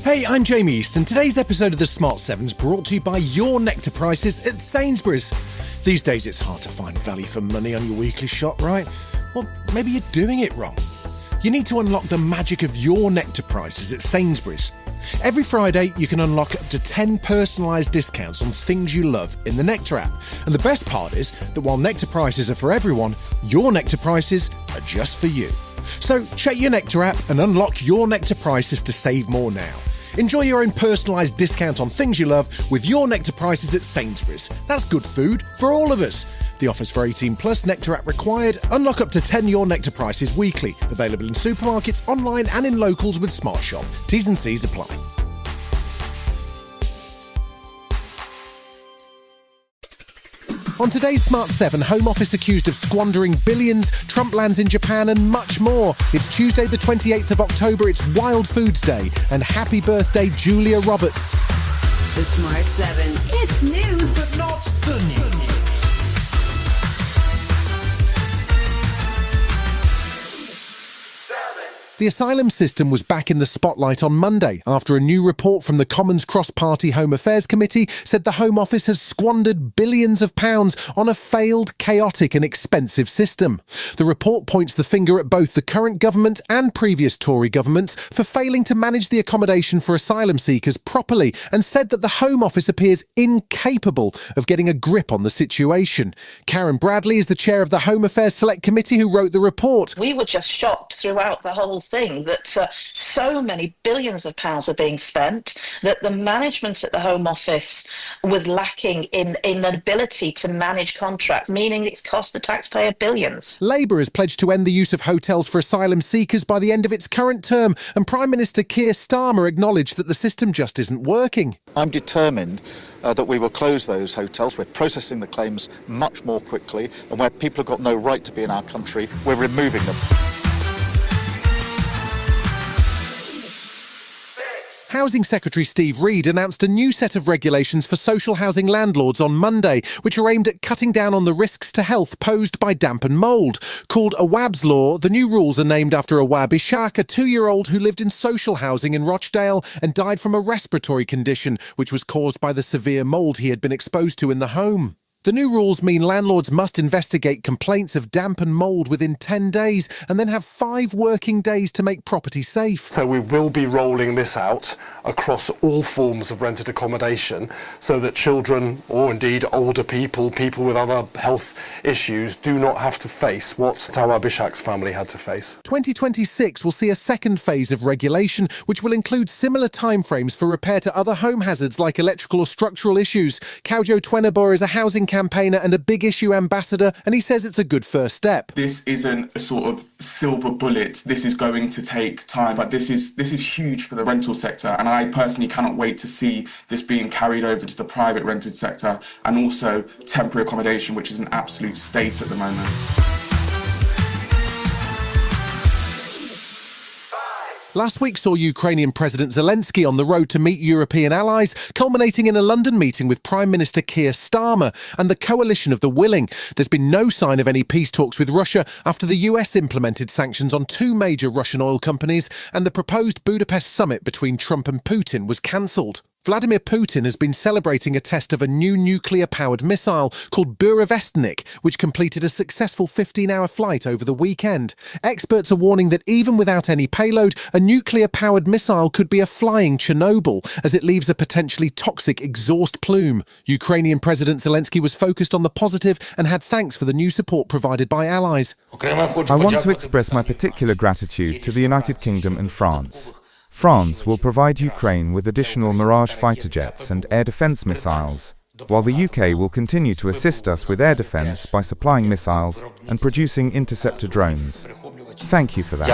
Hey, I'm Jamie East, and today's episode of the Smart 7's brought to you by your nectar prices at Sainsbury's. These days it's hard to find value for money on your weekly shop, right? Well, maybe you're doing it wrong. You need to unlock the magic of your nectar prices at Sainsbury's. Every Friday, you can unlock up to 10 personalised discounts on things you love in the Nectar app. And the best part is that while nectar prices are for everyone, your nectar prices are just for you. So check your Nectar app and unlock your nectar prices to save more now. Enjoy your own personalised discount on things you love with your nectar prices at Sainsbury's. That's good food for all of us. The offer's for 18 plus, Nectar app required. Unlock up to 10 your nectar prices weekly. Available in supermarkets, online and in locals with Smart Shop. T's and C's apply. On today's Smart 7, Home Office accused of squandering billions, Trump lands in Japan and much more. It's Tuesday the 28th of October, it's Wild Foods Day, and happy birthday Julia Roberts. The Smart 7. It's news, but not the news. The asylum system was back in the spotlight on Monday after a new report from the Commons Cross-Party Home Affairs Committee said the Home Office has squandered billions of pounds on a failed, chaotic and expensive system. The report points the finger at both the current government and previous Tory governments for failing to manage the accommodation for asylum seekers properly and said that the Home Office appears incapable of getting a grip on the situation. Karen Bradley is the chair of the Home Affairs Select Committee who wrote the report. We were just shocked throughout the whole thing that so many billions of pounds were being spent, that the management at the Home Office was lacking in an ability to manage contracts, meaning it's cost the taxpayer billions. Labour has pledged to end the use of hotels for asylum seekers by the end of its current term, and Prime Minister Keir Starmer acknowledged that the system just isn't working. I'm determined that we will close those hotels. We're processing the claims much more quickly, and where people have got no right to be in our country, we're removing them. Housing Secretary Steve Reed announced a new set of regulations for social housing landlords on Monday, which are aimed at cutting down on the risks to health posed by damp and mould. Called Awab's Law, the new rules are named after Awab Ishaq, a 2-year-old who lived in social housing in Rochdale and died from a respiratory condition, which was caused by the severe mould he had been exposed to in the home. The new rules mean landlords must investigate complaints of damp and mould within 10 days and then have 5 working days to make property safe. So we will be rolling this out across all forms of rented accommodation so that children, or indeed older people, people with other health issues, do not have to face what Awab Ishaq's family had to face. 2026 will see a second phase of regulation, which will include similar timeframes for repair to other home hazards like electrical or structural issues. Kawjo Twenebor is a housing campaigner and a big issue ambassador, and he says it's a good first step. This isn't a sort of silver bullet. This is going to take time, but this is huge for the rental sector, and I personally cannot wait to see this being carried over to the private rented sector and also temporary accommodation, which is an absolute state at the moment. Last week saw Ukrainian President Zelensky on the road to meet European allies, culminating in a London meeting with Prime Minister Keir Starmer and the coalition of the willing. There's been no sign of any peace talks with Russia after the US implemented sanctions on 2 major Russian oil companies, and the proposed Budapest summit between Trump and Putin was cancelled. Vladimir Putin has been celebrating a test of a new nuclear-powered missile called Burevestnik, which completed a successful 15-hour flight over the weekend. Experts are warning that even without any payload, a nuclear-powered missile could be a flying Chernobyl, as it leaves a potentially toxic exhaust plume. Ukrainian President Zelensky was focused on the positive and had thanks for the new support provided by allies. I want to express my particular gratitude to the United Kingdom and France. France will provide Ukraine with additional Mirage fighter jets and air defense missiles, while the UK will continue to assist us with air defense by supplying missiles and producing interceptor drones. Thank you for that.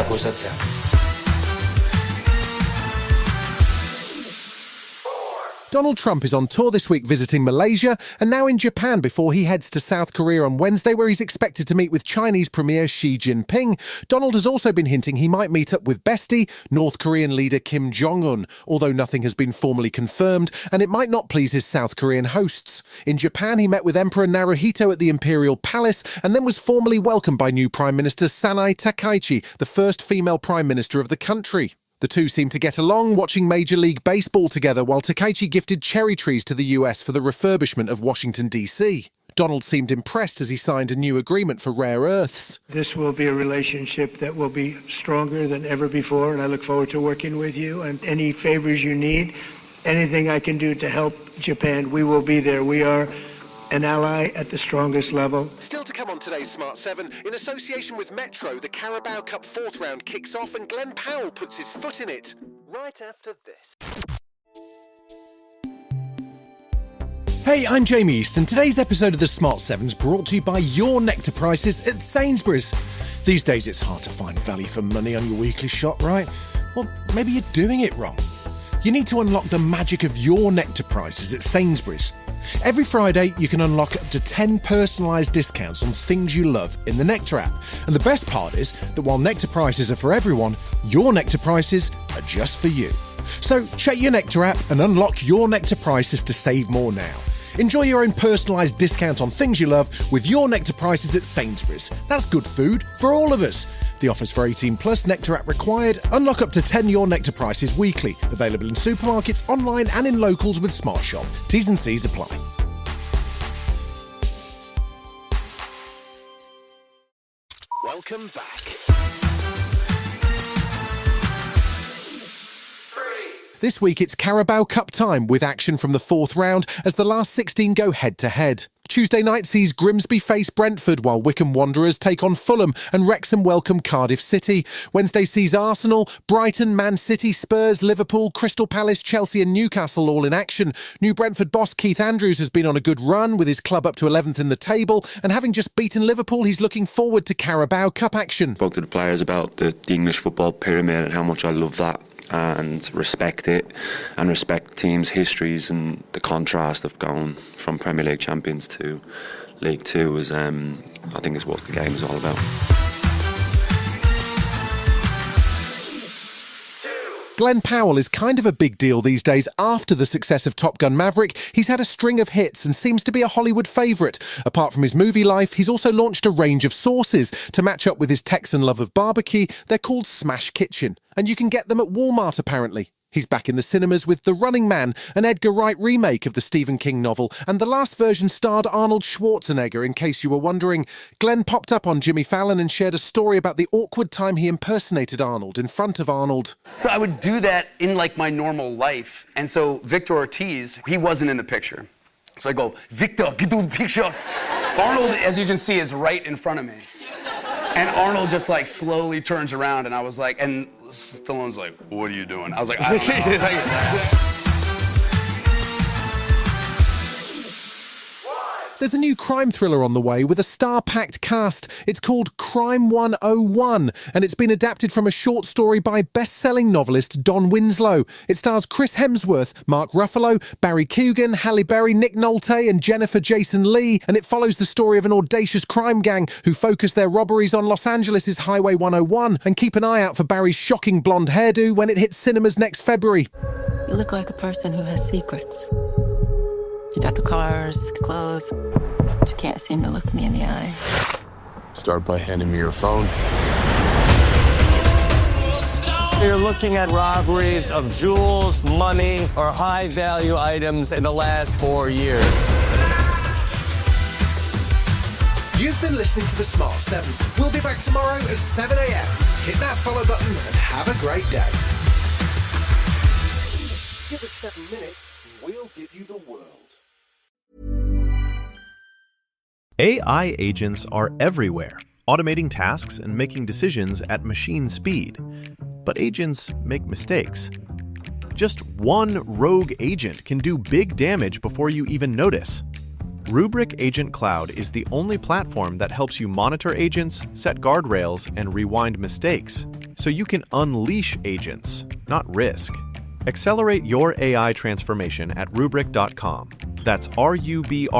Donald Trump is on tour this week visiting Malaysia and now in Japan before he heads to South Korea on Wednesday, where he's expected to meet with Chinese Premier Xi Jinping. Donald has also been hinting he might meet up with bestie, North Korean leader Kim Jong-un, although nothing has been formally confirmed, and it might not please his South Korean hosts. In Japan, he met with Emperor Naruhito at the Imperial Palace and then was formally welcomed by new Prime Minister Sanai Takaichi, the first female Prime Minister of the country. The two seemed to get along, watching Major League Baseball together while Takeichi gifted cherry trees to the US for the refurbishment of Washington, D.C. Donald seemed impressed as he signed a new agreement for rare earths. This will be a relationship that will be stronger than ever before, and I look forward to working with you. And any favors you need, anything I can do to help Japan, we will be there. We are an ally at the strongest level. Still to come on today's Smart 7, in association with Metro, the Carabao Cup 4th round kicks off and Glenn Powell puts his foot in it. Right after this. Hey, I'm Jamie East, and today's episode of the Smart 7's brought to you by your Nectar prices at Sainsbury's. These days it's hard to find value for money on your weekly shop, right? Well, maybe you're doing it wrong. You need to unlock the magic of your Nectar prices at Sainsbury's. Every Friday, you can unlock up to 10 personalised discounts on things you love in the Nectar app. And the best part is that while Nectar prices are for everyone, your Nectar prices are just for you. So check your Nectar app and unlock your Nectar prices to save more now. Enjoy your own personalised discount on things you love with your Nectar prices at Sainsbury's. That's good food for all of us. The offer's for 18 plus, Nectar app required. Unlock up to 10 your Nectar prices weekly. Available in supermarkets, online and in locals with Smart Shop. T's and C's apply. Welcome back. This week it's Carabao Cup time with action from the 4th round as the last 16 go head-to-head. Tuesday night sees Grimsby face Brentford while Wycombe Wanderers take on Fulham and Wrexham welcome Cardiff City. Wednesday sees Arsenal, Brighton, Man City, Spurs, Liverpool, Crystal Palace, Chelsea and Newcastle all in action. New Brentford boss Keith Andrews has been on a good run with his club up to 11th in the table, and having just beaten Liverpool, he's looking forward to Carabao Cup action. Spoke to the players about the English football pyramid and how much I love that, and respect it and respect teams' histories, and the contrast of going from Premier League champions to League Two is, I think, is what the game is all about. Glenn Powell is kind of a big deal these days. After the success of Top Gun Maverick, he's had a string of hits and seems to be a Hollywood favourite. Apart from his movie life, he's also launched a range of sauces. To match up with his Texan love of barbecue, they're called Smash Kitchen. And you can get them at Walmart, apparently. He's back in the cinemas with The Running Man, an Edgar Wright remake of the Stephen King novel, and the last version starred Arnold Schwarzenegger, in case you were wondering. Glenn popped up on Jimmy Fallon and shared a story about the awkward time he impersonated Arnold in front of Arnold. So I would do that in like my normal life, and so Victor Ortiz, he wasn't in the picture. So I go, Victor, get to the picture. Arnold, as you can see, is right in front of me. And Arnold just like slowly turns around, and I was like, and Stallone's like, what are you doing? I was like, I don't know. There's a new crime thriller on the way with a star-packed cast. It's called Crime 101, and it's been adapted from a short story by best-selling novelist Don Winslow. It stars Chris Hemsworth, Mark Ruffalo, Barry Keoghan, Halle Berry, Nick Nolte and Jennifer Jason Leigh, and it follows the story of an audacious crime gang who focus their robberies on Los Angeles' Highway 101 and keep an eye out for Barry's shocking blonde hairdo when it hits cinemas next February. You look like a person who has secrets. You got the cars, the clothes, but you can't seem to look me in the eye. Start by handing me your phone. You're looking at robberies of jewels, money, or high-value items in the last 4 years. You've been listening to The Smart 7. We'll be back tomorrow at 7 a.m. Hit that follow button and have a great day. Give us 7 minutes and we'll give you the world. AI agents are everywhere, automating tasks and making decisions at machine speed. But agents make mistakes. Just one rogue agent can do big damage before you even notice. Rubrik Agent Cloud is the only platform that helps you monitor agents, set guardrails, and rewind mistakes, so you can unleash agents, not risk. Accelerate your AI transformation at Rubrik.com. That's RUBRIK.com.